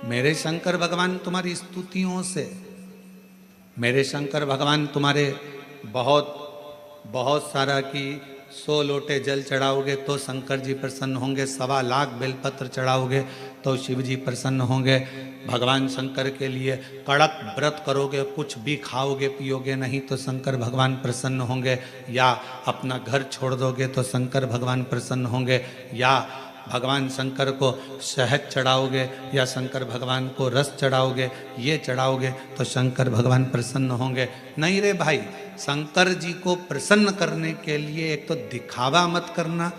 मेरे शंकर भगवान तुम्हारी स्तुतियों से, मेरे शंकर भगवान तुम्हारे बहुत बहुत सारा कि 100 लोटे जल चढ़ाओगे तो शंकर जी प्रसन्न होंगे, 1.25 लाख बेलपत्र चढ़ाओगे तो शिव जी प्रसन्न होंगे। भगवान शंकर के लिए कड़क व्रत करोगे, कुछ भी खाओगे पियोगे नहीं तो शंकर भगवान प्रसन्न होंगे, या अपना घर छोड़ दोगे तो शंकर भगवान प्रसन्न होंगे, या भगवान शंकर को शहद चढ़ाओगे या शंकर भगवान को रस चढ़ाओगे, ये चढ़ाओगे तो शंकर भगवान प्रसन्न होंगे। नहीं रे भाई, शंकर जी को प्रसन्न करने के लिए एक तो दिखावा मत करना,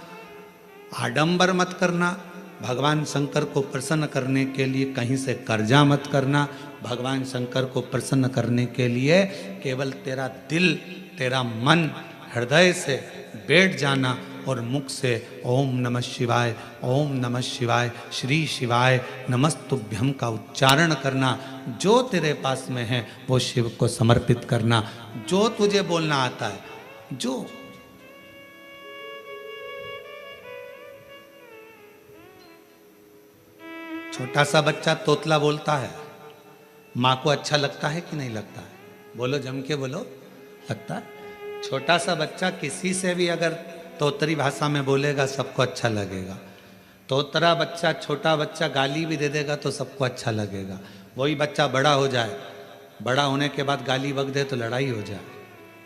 आडंबर मत करना। भगवान शंकर को प्रसन्न करने के लिए कहीं से कर्जा मत करना। भगवान शंकर को प्रसन्न करने के लिए केवल तेरा दिल, तेरा मन हृदय से बैठ जाना और मुख से ओम नमः शिवाय, ओम नमः शिवाय, श्री शिवाय नमस्तुभ्यम का उच्चारण करना। जो तेरे पास में है वो शिव को समर्पित करना, जो तुझे बोलना आता है। जो छोटा सा बच्चा तोतला बोलता है, माँ को अच्छा लगता है कि नहीं लगता है? बोलो, जम के बोलो, लगता है। छोटा सा बच्चा किसी से भी अगर तोतरी भाषा में बोलेगा सबको अच्छा लगेगा। तोतरा बच्चा, छोटा बच्चा गाली भी दे देगा तो सबको अच्छा लगेगा। वही बच्चा बड़ा हो जाए, बड़ा होने के बाद गाली बक दे तो लड़ाई हो जाए।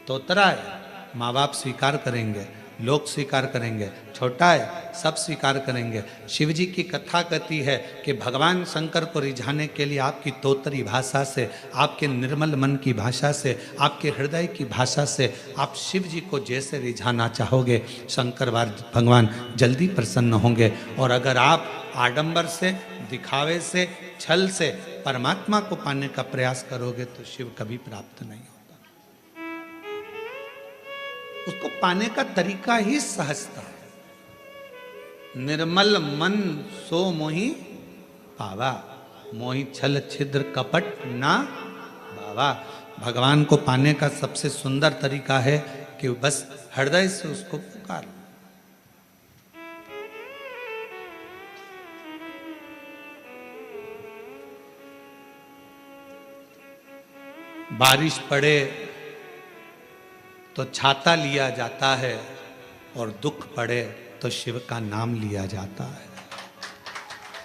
तोतरा है, माँ बाप स्वीकार करेंगे, लोग स्वीकार करेंगे। छोटा है, सब स्वीकार करेंगे। शिव जी की कथा कहती है कि भगवान शंकर को रिझाने के लिए आपकी तोतरी भाषा से, आपके निर्मल मन की भाषा से, आपके हृदय की भाषा से आप शिव जी को जैसे रिझाना चाहोगे, शंकर भगवान जल्दी प्रसन्न होंगे। और अगर आप आडंबर से, दिखावे से, छल से परमात्मा को पाने का प्रयास करोगे तो शिव कभी प्राप्त नहीं होगा। उसको पाने का तरीका ही सहजता है। निर्मल मन सो मोहि पावा, मोहि छल छिद्र कपट ना बावा। भगवान को पाने का सबसे सुंदर तरीका है कि बस हृदय से उसको पुकार। बारिश पड़े तो छाता लिया जाता है, और दुख पड़े तो शिव का नाम लिया जाता है।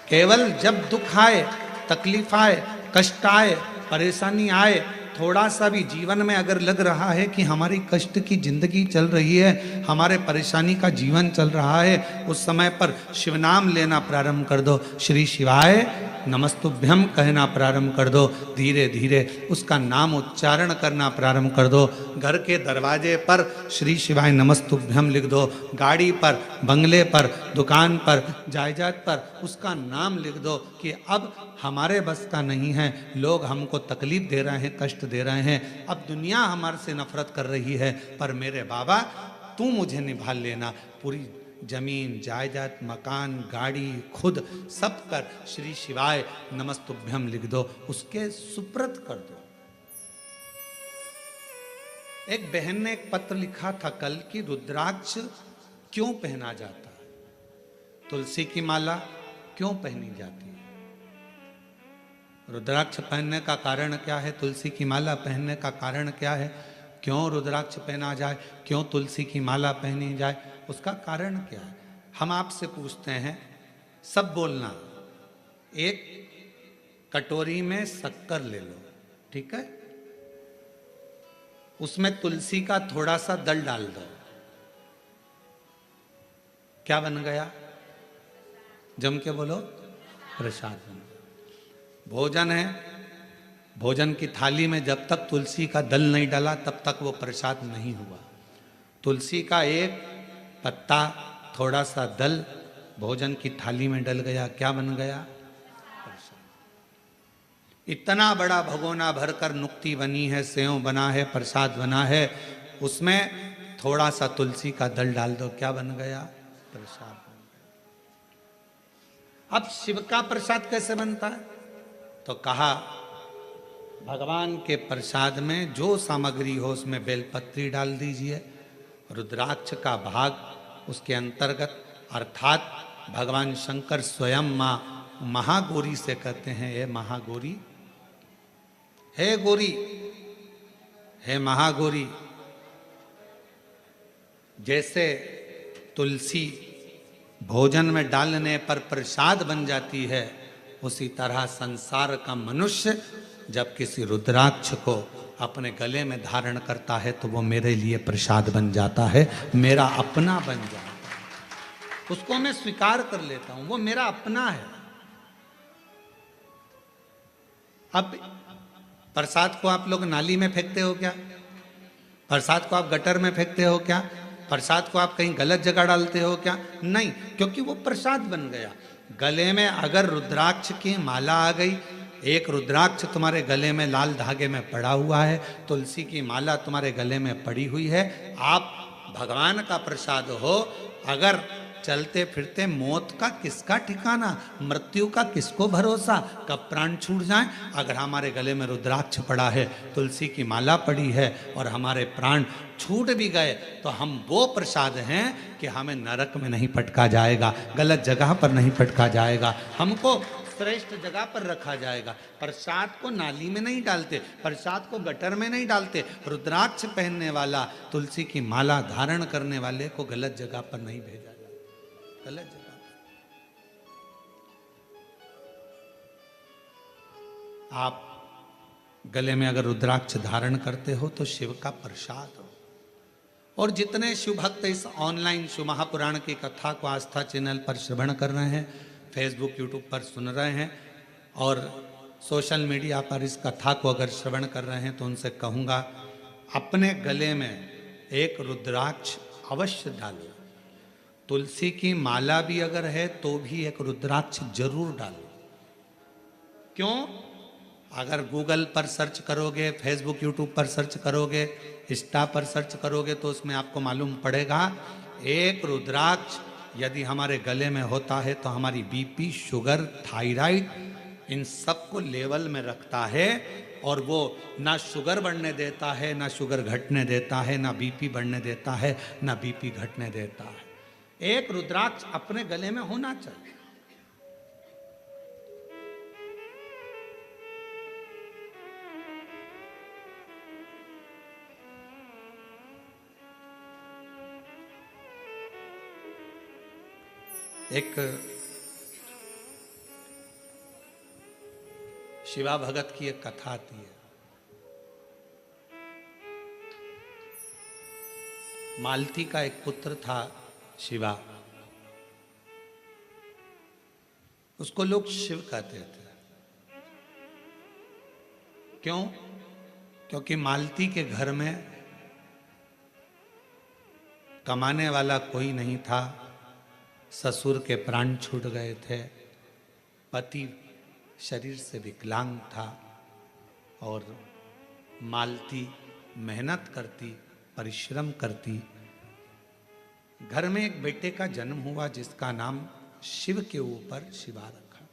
केवल जब दुख आए, तकलीफ आए, कष्ट आए, परेशानी आए, थोड़ा सा भी जीवन में अगर लग रहा है कि हमारी कष्ट की जिंदगी चल रही है, हमारे परेशानी का जीवन चल रहा है, उस समय पर शिव नाम लेना प्रारंभ कर दो। श्री शिवाय नमस्तुभ्यम कहना प्रारंभ कर दो। धीरे धीरे उसका नाम उच्चारण करना प्रारंभ कर दो। घर के दरवाजे पर श्री शिवाय नमस्तुभ्यम लिख दो। गाड़ी पर, बंगले पर, दुकान पर, जायदाद पर उसका नाम लिख दो कि अब हमारे बस का नहीं है, लोग हमको तकलीफ दे रहे हैं, कष्ट दे रहे हैं, अब दुनिया हमारे से नफरत कर रही है, पर मेरे बाबा तू मुझे निभा लेना। पूरी जमीन, जायदाद, मकान, गाड़ी, खुद सब कर श्री शिवाय नमस्तुभ्यम लिख दो, उसके सुप्रत कर दो। एक बहन ने एक पत्र लिखा था कल कि रुद्राक्ष क्यों पहना जाता है, तुलसी की माला क्यों पहनी जाती है। रुद्राक्ष पहनने का कारण क्या है, तुलसी की माला पहनने का कारण क्या है, क्यों रुद्राक्ष पहना जाए, क्यों तुलसी की माला पहनी जाए, उसका कारण क्या है। हम आपसे पूछते हैं, सब बोलना। एक कटोरी में शक्कर ले लो, ठीक है, उसमें तुलसी का थोड़ा सा दल डाल दो, क्या बन गया? जम के बोलो, प्रसाद बन गया। भोजन है, भोजन की थाली में जब तक तुलसी का दल नहीं डाला तब तक वो प्रसाद नहीं हुआ। तुलसी का एक पत्ता, थोड़ा सा दल भोजन की थाली में डल गया, क्या बन गया? प्रसाद। इतना बड़ा भगोना भरकर नुक्ति बनी है, सेव बना है, प्रसाद बना है, उसमें थोड़ा सा तुलसी का दल डाल दो, क्या बन गया? प्रसाद बन गया। अब शिव का प्रसाद कैसे बनता है? तो कहा भगवान के प्रसाद में जो सामग्री हो उसमें बेलपत्री डाल दीजिए, रुद्राक्ष का भाग उसके अंतर्गत, अर्थात भगवान शंकर स्वयं माँ महागौरी से कहते हैं, हे महागौरी, हे गौरी, हे महागौरी। जैसे तुलसी भोजन में डालने पर प्रसाद बन जाती है, उसी तरह संसार का मनुष्य जब किसी रुद्राक्ष को अपने गले में धारण करता है तो वो मेरे लिए प्रसाद बन जाता है, मेरा अपना बन जाता है। उसको मैं स्वीकार कर लेता हूं, वो मेरा अपना है। अब प्रसाद को आप लोग नाली में फेंकते हो क्या? प्रसाद को आप गटर में फेंकते हो क्या? प्रसाद को आप कहीं गलत जगह डालते हो क्या? नहीं, क्योंकि वो प्रसाद बन गया। गले में अगर रुद्राक्ष की माला आ गई, एक रुद्राक्ष तुम्हारे गले में लाल धागे में पड़ा हुआ है, तुलसी की माला तुम्हारे गले में पड़ी हुई है, आप भगवान का प्रसाद हो। अगर चलते फिरते मौत का किसका ठिकाना, मृत्यु का किसको भरोसा, कब प्राण छूट जाए। अगर हमारे गले में रुद्राक्ष पड़ा है, तुलसी की माला पड़ी है और हमारे प्राण छूट भी गए तो हम वो प्रसाद हैं कि हमें नरक में नहीं पटका जाएगा, गलत जगह पर नहीं पटका जाएगा, हमको श्रेष्ठ जगह पर रखा जाएगा। प्रसाद को नाली में नहीं डालते, प्रसाद को गटर में नहीं डालते। रुद्राक्ष पहनने वाला, तुलसी की माला धारण करने वाले को गलत जगह पर नहीं भेजा जाता, गलत जगह पर। आप गले में अगर रुद्राक्ष धारण करते हो तो शिव का प्रसाद हो। और जितने शिव भक्त इस ऑनलाइन शिव महापुराण की कथा को आस्था चैनल पर श्रवण कर रहे हैं, फेसबुक यूट्यूब पर सुन रहे हैं और सोशल मीडिया पर इस कथा को अगर श्रवण कर रहे हैं, तो उनसे कहूँगा अपने गले में एक रुद्राक्ष अवश्य डालो। तुलसी की माला भी अगर है तो भी एक रुद्राक्ष जरूर डालो। क्यों? अगर गूगल पर सर्च करोगे, फेसबुक यूट्यूब पर सर्च करोगे, इंस्टा पर सर्च करोगे तो उसमें आपको मालूम पड़ेगा एक रुद्राक्ष यदि हमारे गले में होता है तो हमारी बीपी, शुगर, थायराइड, इन सब को लेवल में रखता है। और वो ना शुगर बढ़ने देता है, ना शुगर घटने देता है, ना बीपी बढ़ने देता है, ना बीपी घटने देता है। एक रुद्राक्ष अपने गले में होना चाहिए। एक शिवा भगत की एक कथा आती है। मालती का एक पुत्र था शिवा, उसको लोग शिव कहते थे। क्यों? क्योंकि मालती के घर में कमाने वाला कोई नहीं था, ससुर के प्राण छूट गए थे, पति शरीर से विकलांग था और मालती मेहनत करती, परिश्रम करती। घर में एक बेटे का जन्म हुआ जिसका नाम शिव के ऊपर शिवा रखा।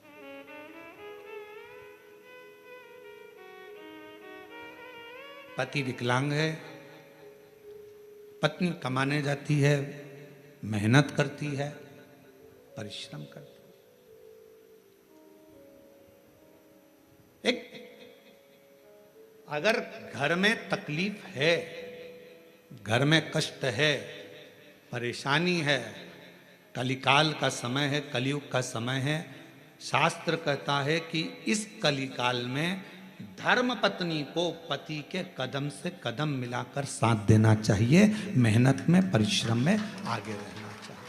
पति विकलांग है, पत्नी कमाने जाती है, मेहनत करती है, परिश्रम करती। एक अगर घर में तकलीफ है, घर में कष्ट है, परेशानी है, कलिकाल का समय है, कलयुग का समय है, शास्त्र कहता है कि इस कलिकाल में धर्म पत्नी को पति के कदम से कदम मिलाकर साथ देना चाहिए, मेहनत में, परिश्रम में आगे रहना चाहिए।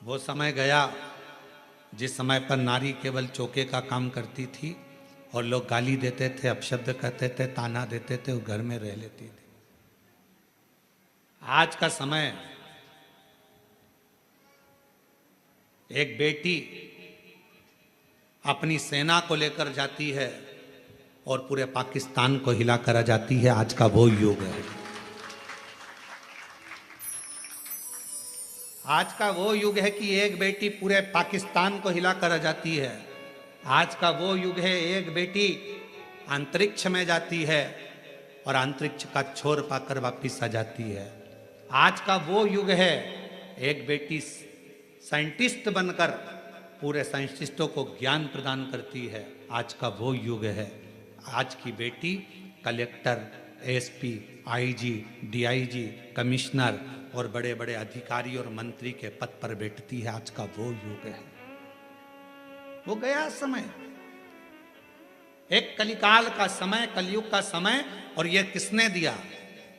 वो समय गया जिस समय पर नारी केवल चौके का काम करती थी और लोग गाली देते थे, अपशब्द कहते थे, ताना देते थे, वो घर में रह लेती थी। आज का समय एक बेटी अपनी सेना को लेकर जाती है और पूरे पाकिस्तान को हिला कर आ जाती है। आज का वो युग है, आज का वो युग है कि एक बेटी पूरे पाकिस्तान को हिला कर आ जाती है। आज का वो युग है एक बेटी अंतरिक्ष में जाती है और अंतरिक्ष का छोर पाकर वापिस आ जाती है। आज का वो युग है, एक बेटी साइंटिस्ट बनकर पूरे साइंटिस्टों को ज्ञान प्रदान करती है। आज का वो युग है। आज की बेटी collector, SP, IG, DIG, commissioner और बड़े बड़े अधिकारी और मंत्री के पद पर बैठती है। आज का वो युग है। वो गया समय, एक कलिकाल का समय, कलयुग का समय। और ये किसने दिया?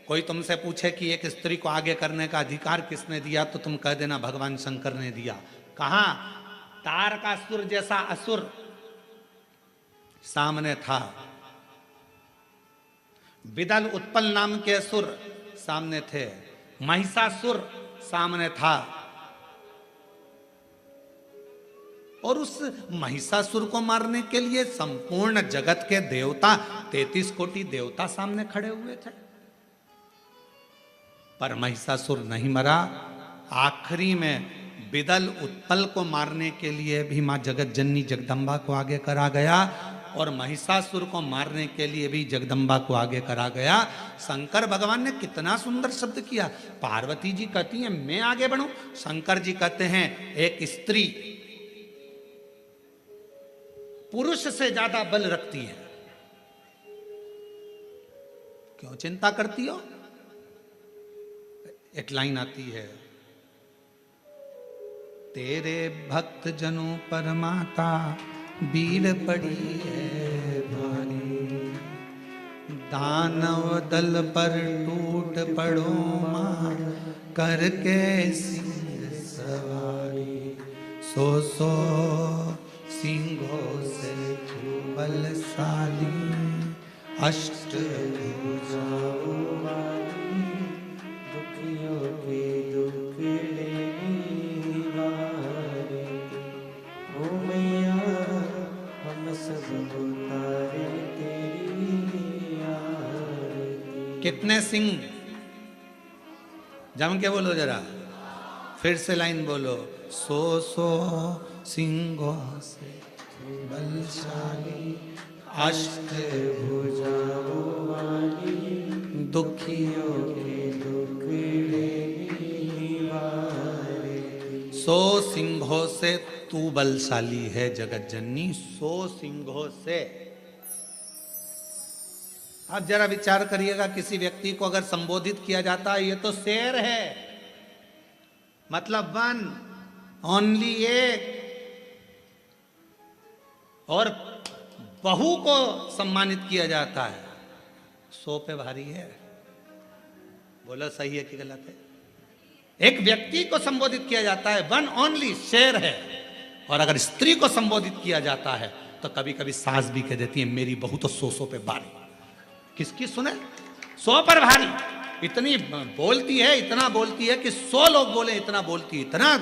कोई तुमसे पूछे कि एक स्त्री को आगे करने का अधिकार किसने दिया, तो तुम कह देना भगवान शंकर ने दिया। कहां? तारकासुर जैसा असुर सामने था, विदल उत्पल नाम के असुर सामने थे, महिषासुर सामने था। और उस महिषासुर को मारने के लिए संपूर्ण जगत के देवता, 33 कोटि देवता सामने खड़े हुए थे, पर महिषासुर नहीं मरा। आखिरी में विदल उत्पल को मारने के लिए भी मां जगत जननी जगदम्बा को आगे करा गया, और महिषासुर को मारने के लिए भी जगदम्बा को आगे करा गया। शंकर भगवान ने कितना सुंदर शब्द किया। पार्वती जी कहती हैं मैं आगे बढ़ूं, शंकर जी कहते हैं एक स्त्री पुरुष से ज्यादा बल रखती है, क्यों चिंता करती हो? एक लाइन आती है, तेरे भक्त जनों पर माता वीर पड़ी है भारी, दानव दल पर टूट पड़ो मां करके सिंह सवारी, सो सिंहों से बलशाली, अष्ट भुजाओं वाली, दुखियों के दुख लेने वाली, ओ मैया हम सब उतारे तेरी आरती। कितने सिंह? जम के बोलो जरा, फिर से लाइन बोलो, सो सिंहों से बलशाली, अष्ट भुजाओं वाली, दुखियों के दुख लेने वाली। 100 सिंहों से तू बलशाली है जगत जननी, 100 सिंहों से। आप जरा विचार करिएगा, किसी व्यक्ति को अगर संबोधित किया जाता है ये तो शेर है, मतलब वन ओनली एक, और बहू को सम्मानित किया जाता है 100 पे भारी है। बोलो सही है कि गलत है? एक व्यक्ति को संबोधित किया जाता है वन ओनली, शेर है, और अगर स्त्री को संबोधित किया जाता है तो कभी कभी सास भी कह देती है मेरी बहू तो 100 पे भारी। किसकी सुने? 100 पर भारी। इतनी बोलती है, इतना बोलती है कि 100 लोग बोले इतना बोलती है, इतना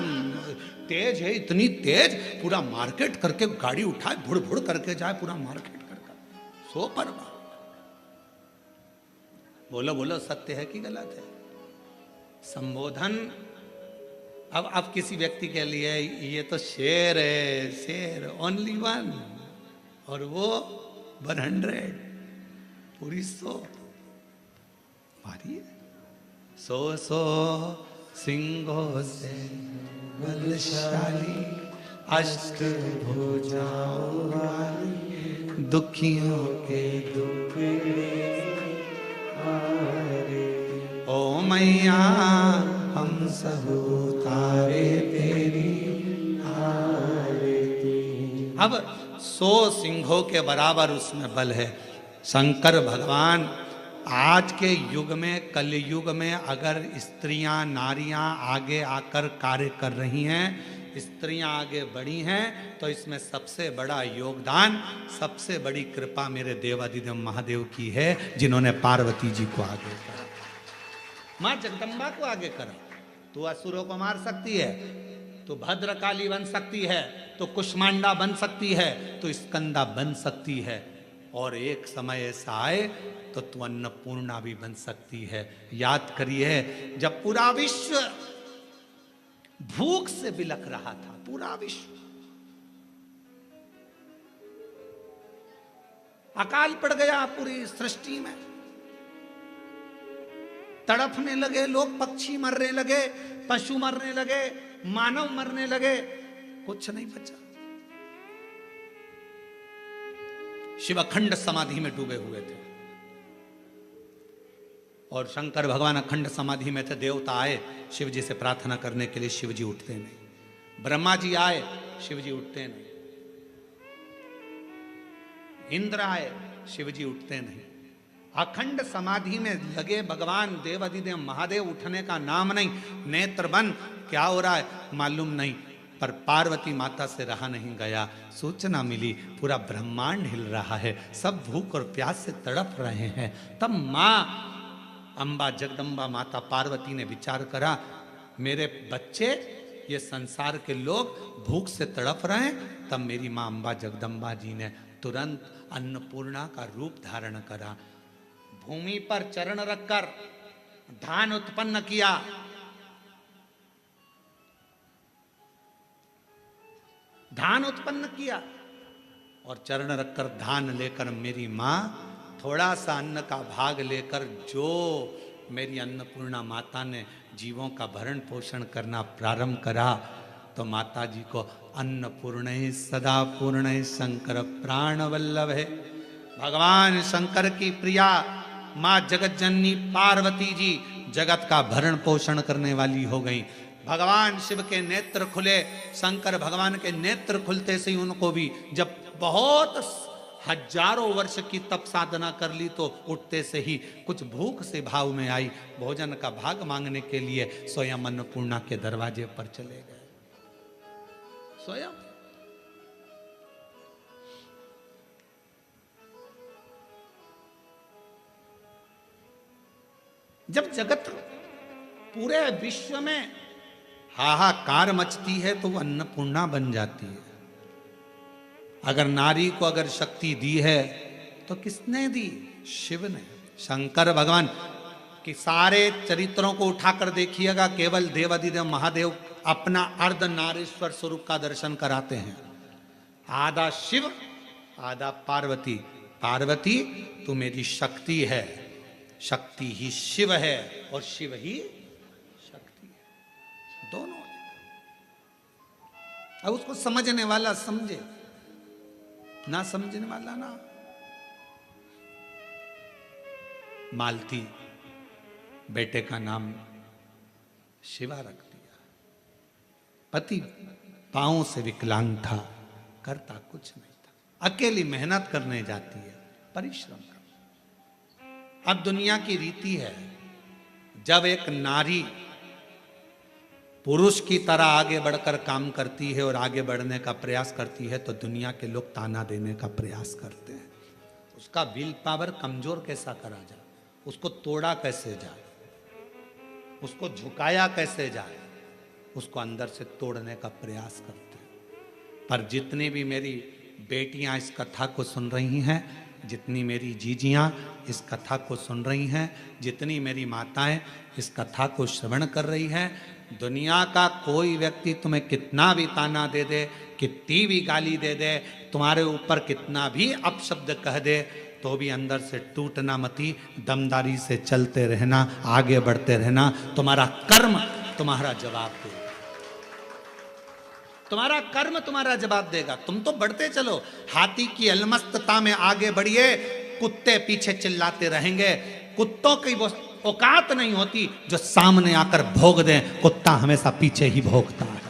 तेज है, इतनी तेज, पूरा मार्केट करके गाड़ी उठाए भुड़ भुड़ करके जाए, पूरा मार्केट करके 100 पर। बोलो बोलो सत्य है कि गलत है? संबोधन अब किसी व्यक्ति के लिए ये तो शेर है, शेर ओनली वन, और वो 100, पूरी 100 भारी है। 100 सिंहों से बलशाली, अष्ट भुजाओं वाली, दुखियों के दुख हारे, ओ मैया हम सब उतारे तेरी आरती। अब 100 सिंहों के बराबर उसमें बल है। शंकर भगवान आज के युग में, कलयुग में अगर स्त्रियां, नारियां आगे आकर कार्य कर रही हैं, स्त्रियां आगे बढ़ी हैं, तो इसमें सबसे बड़ा योगदान, सबसे बड़ी कृपा मेरे देवादिदेव महादेव की है, जिन्होंने पार्वती जी को आगे करा, मां जगदम्बा को आगे करा। तू असुरों को मार सकती है, तो भद्रकाली बन सकती है, तो कुष्मांडा बन सकती है, तो स्कंदा बन सकती है, और एक समय ऐसा आए तो तू अन्नपूर्णा भी बन सकती है। याद करिए जब पूरा विश्व भूख से बिलख रहा था, पूरा विश्व, अकाल पड़ गया पूरी सृष्टि में, तड़पने लगे लोग, पक्षी मरने लगे, पशु मरने लगे, मानव मरने लगे, कुछ नहीं बचा। शिव अखंड समाधि में डूबे हुए थे और शंकर भगवान अखंड समाधि में थे। देवता आए शिव जी से प्रार्थना करने के लिए, शिव जी उठते नहीं। ब्रह्मा जी आए, शिव जी उठते नहीं। इंद्र आए, शिव जी उठते नहीं। अखंड समाधि में लगे भगवान देवाधिदेव महादेव, उठने का नाम नहीं। नेत्र बंद, क्या हो रहा है मालूम नहीं, पर पार्वती माता से रहा नहीं गया। सूचना मिली पूरा ब्रह्मांड हिल रहा है, सब भूख और प्यास से तड़प रहे हैं। तब मां अंबा जगदम्बा माता पार्वती ने विचार करा, मेरे बच्चे ये संसार के लोग भूख से तड़प रहे हैं। तब मेरी मां अंबा जगदम्बा जी ने तुरंत अन्नपूर्णा का रूप धारण करा। भूमि पर चरण रखकर धान उत्पन्न किया। धान उत्पन्न किया और चरण रखकर धान लेकर मेरी मां थोड़ा सा अन्न का भाग लेकर, जो मेरी अन्नपूर्णा माता ने जीवों का भरण पोषण करना प्रारंभ करा, तो माता जी को अन्नपूर्ण सदा पूर्ण शंकर प्राण वल्लभ है। भगवान शंकर की प्रिया मां जगत जननी पार्वती जी जगत का भरण पोषण करने वाली हो गई। भगवान शिव के नेत्र खुले, शंकर भगवान के नेत्र खुलते से ही उनको भी, जब बहुत हजारों वर्ष की तप साधना कर ली, तो उठते से ही कुछ भूख से भाव में आई, भोजन का भाग मांगने के लिए स्वयं अन्नपूर्णा के दरवाजे पर चले गए। स्वयं जब जगत पूरे विश्व में हाहाकार मचती है तो वो अन्नपूर्णा बन जाती है। अगर नारी को अगर शक्ति दी है तो किसने दी? शिव ने। शंकर भगवान के सारे चरित्रों को उठाकर देखिएगा, केवल देवाधिदेव महादेव अपना अर्ध नारीश्वर स्वरूप का दर्शन कराते हैं। आधा शिव आधा पार्वती। पार्वती तू मेरी शक्ति है, शक्ति ही शिव है और शिव ही शक्ति है, दोनों। अब उसको समझने वाला समझे, ना समझने वाला ना। मालती बेटे का नाम शिवा रख दिया। पति पांव से विकलांग था, करता कुछ नहीं था। अकेली मेहनत करने जाती है, परिश्रम कर। अब दुनिया की रीति है, जब एक नारी पुरुष की तरह आगे बढ़कर काम करती है और आगे बढ़ने का प्रयास करती है, तो दुनिया के लोग ताना देने का प्रयास करते हैं। उसका विल पावर कमजोर कैसा करा जाए, उसको तोड़ा कैसे जाए, उसको झुकाया कैसे जाए, उसको अंदर से तोड़ने का प्रयास करते हैं। पर जितनी भी मेरी बेटियां इस कथा को सुन रही हैं, जितनी मेरी जीजियां इस कथा को सुन रही हैं, जितनी मेरी माताएं इस कथा को श्रवण कर रही हैं, दुनिया का कोई व्यक्ति तुम्हें कितना भी ताना दे दे, कितनी भी गाली दे दे, तुम्हारे ऊपर कितना भी अपशब्द कह दे, तो भी अंदर से टूटना मती, दमदारी से चलते रहना, आगे बढ़ते रहना। तुम्हारा कर्म तुम्हारा जवाब देगा, तुम्हारा कर्म तुम्हारा जवाब देगा। तुम तो बढ़ते चलो, हाथी की अलमस्तता में आगे बढ़िए, कुत्ते पीछे चिल्लाते रहेंगे। कुत्तों की वो औकात नहीं होती जो सामने आकर भोग दें, कुत्ता हमेशा पीछे ही भोगता है।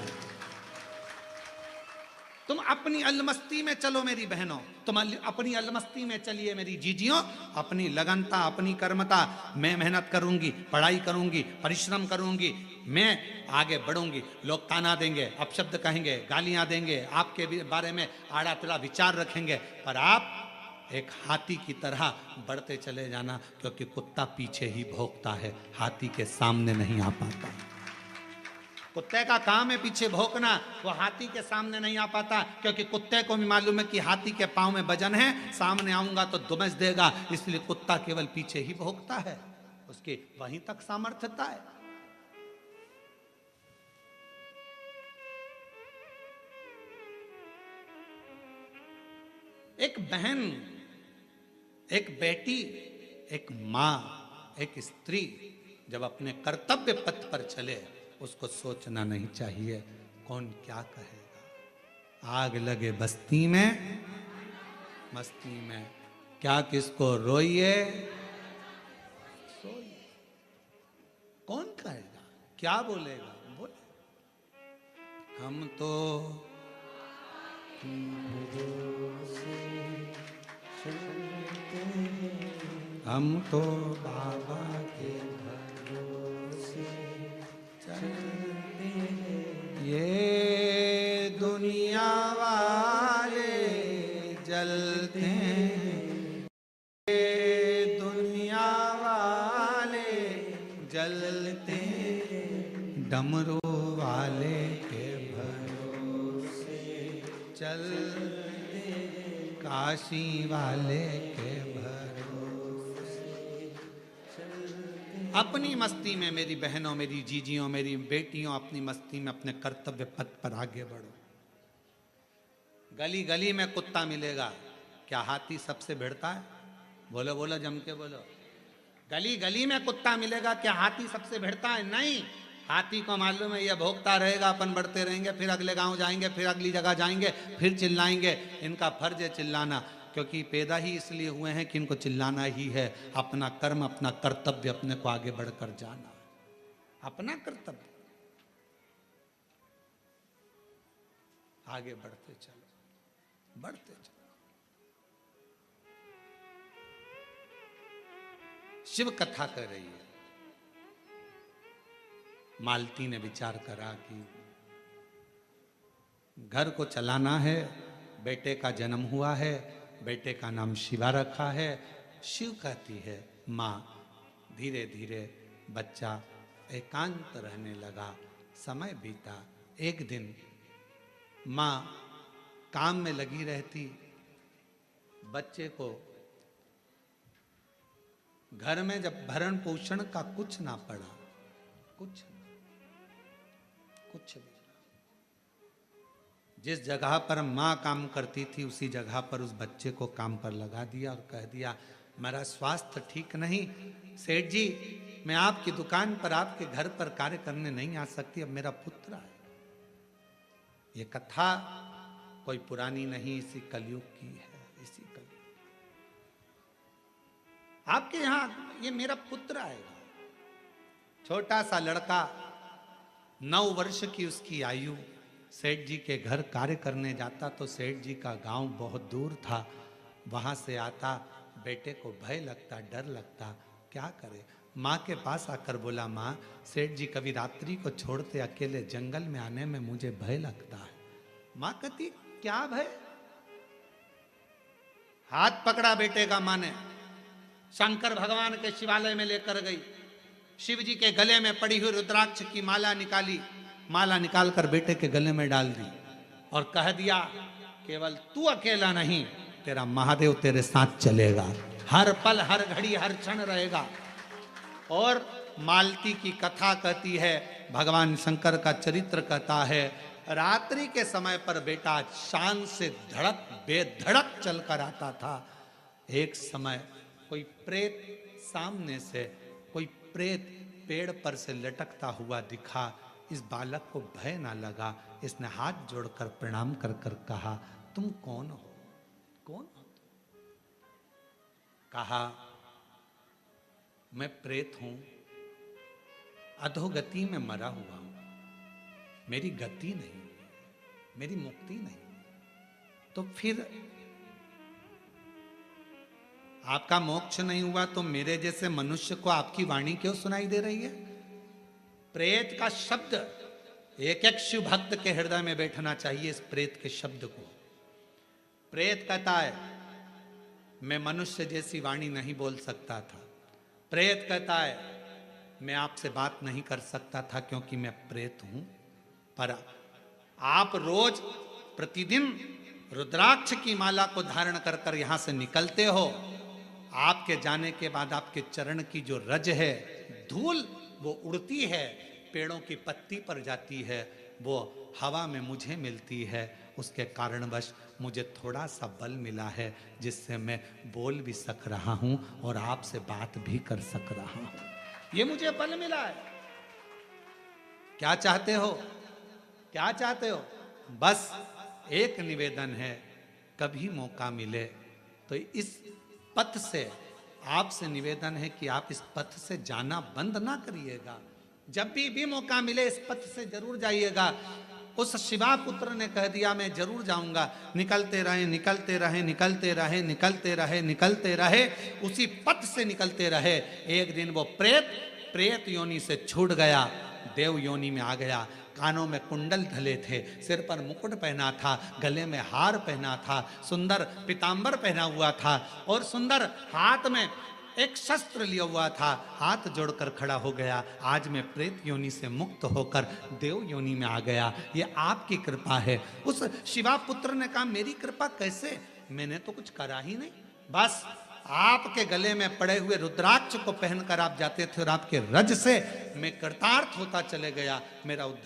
तुम अपनी अलमस्ती में चलो मेरी बहनों, तुम अपनी अलमस्ती में चलिए मेरी जीजियों, अपनी लगनता, अपनी कर्मता। मैं मेहनत करूंगी, पढ़ाई करूंगी, परिश्रम करूंगी, मैं आगे बढ़ूंगी। लोग ताना देंगे, अपशब्द कहेंगे, गालियां देंगे, आपके बारे में आड़ा तिड़ा विचार रखेंगे, पर आप एक हाथी की तरह बढ़ते चले जाना, क्योंकि कुत्ता पीछे ही भौंकता है, हाथी के सामने नहीं आ पाता। कुत्ते का काम है पीछे भौंकना, वो हाथी के सामने नहीं आ पाता, क्योंकि कुत्ते को भी मालूम है कि हाथी के पांव में वजन है, सामने आऊंगा तो दुमस देगा, इसलिए कुत्ता केवल पीछे ही भौंकता है, उसके वहीं तक सामर्थ्यता है। एक बहन, एक बेटी, एक मां, एक स्त्री जब अपने कर्तव्य पथ पर चले उसको सोचना नहीं चाहिए कौन क्या कहेगा। आग लगे बस्ती में मस्ती में, क्या किसको रोइए सोइए। कौन कहेगा, क्या बोलेगा, बोले। हम तो हम तो बाबा के भरोसे चलते हैं। ये दुनिया वाले जलते हैं, ये दुनिया वाले जलते हैं, डमरू वाले के भरोसे चलते हैं, काशी वाले के अपनी मस्ती में। मेरी बहनों, मेरी जीजियों, मेरी बेटियों, अपनी मस्ती में अपने कर्तव्य पथ पर आगे बढ़ो। गली गली में कुत्ता मिलेगा, क्या हाथी सबसे भिड़ता है? बोलो बोलो, जम के बोलो। गली गली में कुत्ता मिलेगा, क्या हाथी सबसे भिड़ता है? नहीं। हाथी को मालूम है ये भोगता रहेगा, अपन बढ़ते रहेंगे, फिर अगले गांव जाएंगे, फिर अगली जगह जाएंगे, फिर चिल्लाएंगे। इनका फर्ज है चिल्लाना, क्योंकि पैदा ही इसलिए हुए हैं कि इनको चिल्लाना ही है। अपना कर्म, अपना कर्तव्य, अपने को आगे बढ़कर जाना, अपना कर्तव्य, आगे बढ़ते चलो, बढ़ते चलो। शिव कथा कर रही है। मालती ने विचार करा कि घर को चलाना है, बेटे का जन्म हुआ है, बेटे का नाम शिवा रखा है। शिव कहती है माँ। धीरे धीरे बच्चा एकांत रहने लगा, समय बीता। एक दिन माँ काम में लगी रहती, बच्चे को घर में जब भरण पोषण का कुछ ना पड़ा, कुछ भी। जिस जगह पर माँ काम करती थी उसी जगह पर उस बच्चे को काम पर लगा दिया और कह दिया मेरा स्वास्थ्य ठीक नहीं, सेठ जी मैं आपकी दुकान पर, आपके घर पर कार्य करने नहीं आ सकती, अब मेरा पुत्र है। ये कथा कोई पुरानी नहीं, इसी कलयुग की है, इसी कलयुग। आपके यहां ये मेरा पुत्र आएगा। छोटा सा लड़का, 9 वर्ष की उसकी आयु, सेठ जी के घर कार्य करने जाता तो सेठ जी का गांव बहुत दूर था। वहां से आता, बेटे को भय लगता, डर लगता, क्या करे। माँ के पास आकर बोला माँ, सेठ जी कभी रात्रि को छोड़ते अकेले जंगल में आने में मुझे भय लगता है। माँ कहती क्या भय? हाथ पकड़ा बेटे का माँ ने, शंकर भगवान के शिवालय में लेकर गई। शिव जी के गले में पड़ी हुई रुद्राक्ष की माला निकाली, माला निकालकर बेटे के गले में डाल दी और कह दिया केवल तू अकेला नहीं, तेरा महादेव तेरे साथ चलेगा, हर पल हर घड़ी हर क्षण रहेगा। और मालती की कथा कहती है, भगवान शंकर का चरित्र कहता है, रात्रि के समय पर बेटा शान से धड़क बेधड़क चलकर आता था। एक समय कोई प्रेत सामने से, कोई प्रेत पेड़ पर से लटकता हुआ दिखा। इस बालक को भय ना लगा, इसने हाथ जोड़कर प्रणाम कर कर कहा तुम कौन हो? कौन हो? कहा मैं प्रेत हूं, अधोगति में मरा हुआ हूं, मेरी गति नहीं, मेरी मुक्ति नहीं। तो फिर आपका मोक्ष नहीं हुआ तो मेरे जैसे मनुष्य को आपकी वाणी क्यों सुनाई दे रही है? प्रेत का शब्द एक एक शिव भक्त के हृदय में बैठना चाहिए। इस प्रेत के शब्द को, प्रेत कहता है मैं मनुष्य जैसी वाणी नहीं बोल सकता था। प्रेत कहता है मैं आपसे बात नहीं कर सकता था क्योंकि मैं प्रेत हूं, पर आप रोज प्रतिदिन रुद्राक्ष की माला को धारण कर कर यहां से निकलते हो। आपके जाने के बाद आपके चरण की जो रज है, धूल, वो उड़ती है, पेड़ों की पत्ती पर जाती है, वो हवा में मुझे मिलती है। उसके कारणवश मुझे थोड़ा सा बल मिला है जिससे मैं बोल भी सक रहा हूं और आपसे बात भी कर सक रहा हूं। ये मुझे फल मिला है। क्या चाहते हो, क्या चाहते हो? बस एक निवेदन है, कभी मौका मिले तो इस पथ से, आपसे निवेदन है कि आप इस पथ से जाना बंद ना करिएगा। जब भी मौका मिले इस पथ से जरूर जाइएगा। उस शिवा पुत्र ने कह दिया मैं जरूर जाऊंगा। निकलते रहे, निकलते रहे, निकलते रहे, निकलते रहे, निकलते रहे, उसी पथ से निकलते रहे। एक दिन वो प्रेत योनि से छूट गया, देव योनि में आ गया। कानों में कुंडल धले थे, सिर पर मुकुट पहना था, गले में हार पहना था, सुंदर पीतांबर पहना हुआ था और सुंदर हाथ में एक शस्त्र लिया हुआ था। हाथ जोड़कर खड़ा हो गया, आज मैं प्रेत योनि से मुक्त होकर देव योनि में आ गया। ये आपकी कृपा है। उस शिवा पुत्र ने कहा मेरी कृपा कैसे, मैंने तो कुछ करा ही नहीं, बस आपके गले में पड़े हुए रुद्राक्ष को पहनकर आप जाते थे और आपके रज से मैं कृतार्थ होता चले गया, मेरा उद्धार